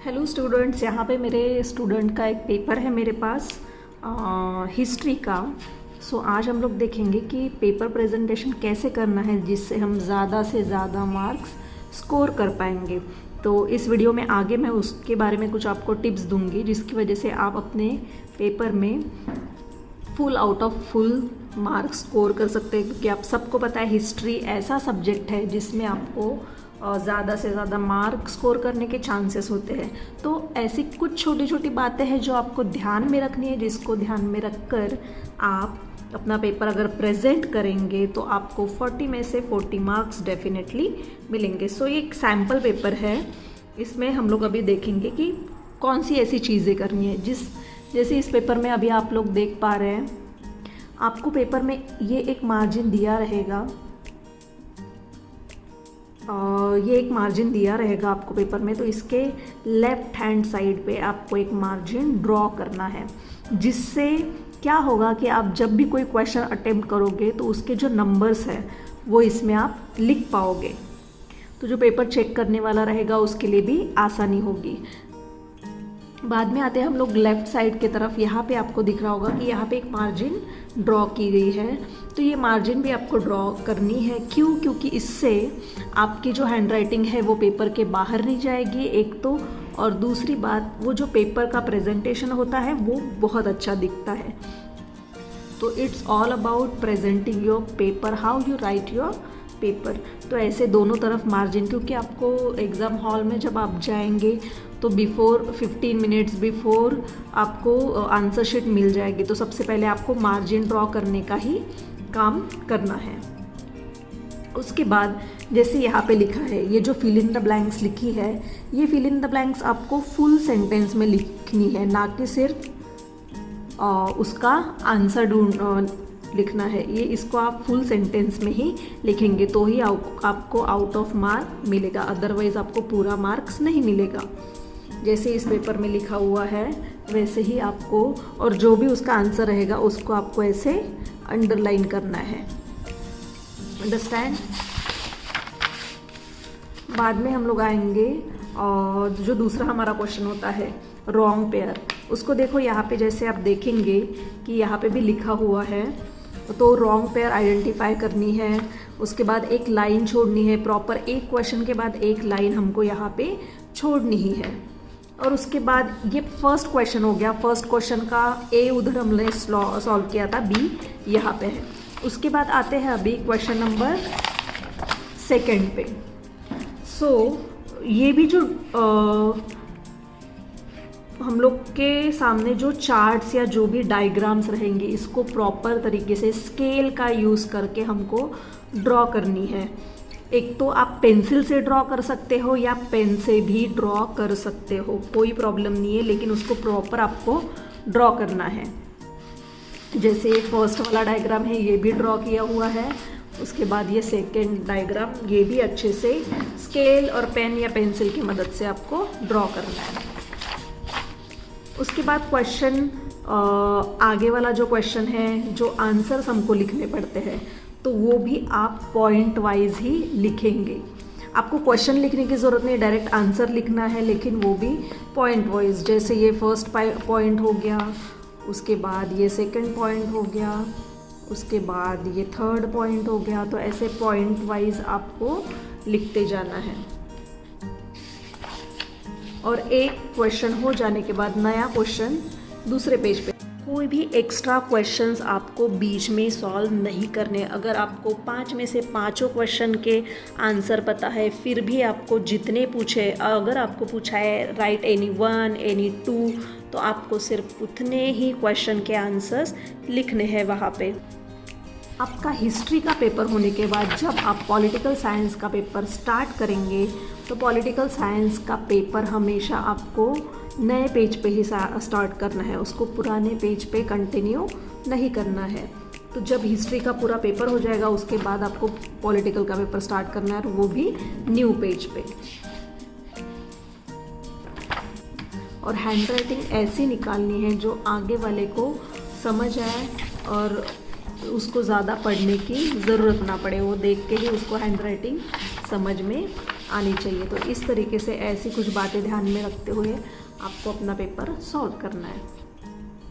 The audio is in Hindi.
हेलो स्टूडेंट्स, यहाँ पे मेरे स्टूडेंट का एक पेपर है मेरे पास हिस्ट्री का। आज हम लोग देखेंगे कि पेपर प्रेजेंटेशन कैसे करना है जिससे हम ज़्यादा से ज़्यादा मार्क्स स्कोर कर पाएंगे। तो इस वीडियो में आगे मैं उसके बारे में कुछ आपको टिप्स दूंगी जिसकी वजह से आप अपने पेपर में full out of full marks score कर सकते हैं, क्योंकि आप सबको पता है हिस्ट्री ऐसा सब्जेक्ट है जिसमें आपको ज़्यादा से ज़्यादा मार्क स्कोर करने के चांसेस होते हैं। तो ऐसी कुछ छोटी छोटी बातें हैं जो आपको ध्यान में रखनी है, जिसको ध्यान में रखकर आप अपना पेपर अगर प्रेजेंट करेंगे तो आपको 40 में से 40 मार्क्स डेफिनेटली मिलेंगे। ये एक सैम्पल पेपर है, इसमें हम लोग अभी देखेंगे कि कौन सी ऐसी चीज़ें करनी है जैसे इस पेपर में अभी आप लोग देख पा रहे हैं, आपको पेपर में ये एक मार्जिन दिया रहेगा। ये एक मार्जिन दिया रहेगा आपको पेपर में, तो इसके लेफ्ट हैंड साइड पे आपको एक मार्जिन ड्रॉ करना है, जिससे क्या होगा कि आप जब भी कोई क्वेश्चन अटेम्प्ट करोगे तो उसके जो नंबर्स हैं वो इसमें आप लिख पाओगे। तो जो पेपर चेक करने वाला रहेगा उसके लिए भी आसानी होगी। बाद में आते हैं हम लोग लेफ़्ट साइड की तरफ। यहाँ पे आपको दिख रहा होगा कि यहाँ पे एक मार्जिन ड्रॉ की गई है, तो ये मार्जिन भी आपको ड्रॉ करनी है। क्यों? क्योंकि इससे आपकी जो हैंडराइटिंग है वो पेपर के बाहर नहीं जाएगी, एक तो, और दूसरी बात वो जो पेपर का प्रेजेंटेशन होता है वो बहुत अच्छा दिखता है। तो it's all about presenting your paper, how you right your paper. तो ऐसे दोनों तरफ मार्जिन, क्योंकि आपको एग्ज़ाम हॉल में जब आप जाएंगे तो 15 मिनट्स बिफोर आपको आंसर शीट मिल जाएगी। तो सबसे पहले आपको मार्जिन ड्रॉ करने का ही काम करना है। उसके बाद जैसे यहाँ पे लिखा है, ये जो फिल इन द ब्लैंक्स लिखी है, ये फिल इन द ब्लैंक्स आपको फुल सेंटेंस में लिखनी है, ना कि सिर्फ उसका आंसर लिखना है। ये इसको आप फुल सेंटेंस में ही लिखेंगे तो ही आपको आउट ऑफ मार्क मिलेगा, अदरवाइज आपको पूरा मार्क्स नहीं मिलेगा। जैसे इस पेपर में लिखा हुआ है वैसे ही आपको, और जो भी उसका आंसर रहेगा उसको आपको ऐसे अंडरलाइन करना है। अंडरस्टैंड? बाद में हम लोग आएंगे और जो दूसरा हमारा क्वेश्चन होता है रॉन्ग पेयर, उसको देखो यहाँ पे जैसे आप देखेंगे कि यहाँ पे भी लिखा हुआ है, तो रॉन्ग पेयर आइडेंटिफाई करनी है। उसके बाद एक लाइन छोड़नी है, प्रॉपर एक क्वेश्चन के बाद एक लाइन हमको यहाँ पे छोड़नी ही है। और उसके बाद ये फर्स्ट क्वेश्चन हो गया। फर्स्ट क्वेश्चन का ए उधर हमने सॉल्व किया था, बी यहाँ पे है। उसके बाद आते हैं अभी क्वेश्चन नंबर सेकंड पे। ये भी जो हम लोग के सामने जो चार्ट्स या जो भी डायग्राम्स रहेंगे, इसको प्रॉपर तरीके से स्केल का यूज़ करके हमको ड्रॉ करनी है। एक तो आप पेंसिल से ड्रॉ कर सकते हो या पेन से भी ड्रॉ कर सकते हो, कोई प्रॉब्लम नहीं है, लेकिन उसको प्रॉपर आपको ड्रॉ करना है। जैसे ये फर्स्ट वाला डायग्राम है, ये भी ड्रॉ किया हुआ है। उसके बाद ये सेकेंड डायग्राम, ये भी अच्छे से स्केल और पेन या पेंसिल की मदद से आपको ड्रॉ करना है। उसके बाद क्वेश्चन आगे वाला जो क्वेश्चन है, जो आंसर्स हमको लिखने पड़ते हैं, तो वो भी आप पॉइंट वाइज ही लिखेंगे। आपको क्वेश्चन लिखने की ज़रूरत नहीं, डायरेक्ट आंसर लिखना है, लेकिन वो भी पॉइंट वाइज। जैसे ये फर्स्ट पॉइंट हो गया, उसके बाद ये सेकंड पॉइंट हो गया, उसके बाद ये थर्ड पॉइंट हो गया। तो ऐसे पॉइंट वाइज आपको लिखते जाना है। और एक क्वेश्चन हो जाने के बाद नया क्वेश्चन दूसरे पेज पे। कोई भी एक्स्ट्रा क्वेश्चंस आपको बीच में सॉल्व नहीं करने। अगर आपको 5 में से 5 क्वेश्चन के आंसर पता है, फिर भी आपको जितने पूछे, अगर आपको पूछा है राइट एनी 1 एनी 2, तो आपको सिर्फ उतने ही क्वेश्चन के आंसर्स लिखने हैं वहाँ पे। आपका हिस्ट्री का पेपर होने के बाद जब आप पॉलिटिकल साइंस का पेपर स्टार्ट करेंगे, तो पॉलिटिकल साइंस का पेपर हमेशा आपको नए पेज पे ही स्टार्ट करना है, उसको पुराने पेज पे कंटिन्यू नहीं करना है। तो जब हिस्ट्री का पूरा पेपर हो जाएगा उसके बाद आपको पॉलिटिकल का पेपर स्टार्ट करना है, और वो भी न्यू पेज पे। और हैंडराइटिंग ऐसी निकालनी है जो आगे वाले को समझ आए और उसको ज़्यादा पढ़ने की ज़रूरत ना पड़े, वो देख के ही उसको हैंडराइटिंग समझ में आनी चाहिए। तो इस तरीके से ऐसी कुछ बातें ध्यान में रखते हुए आपको अपना पेपर सॉल्व करना है।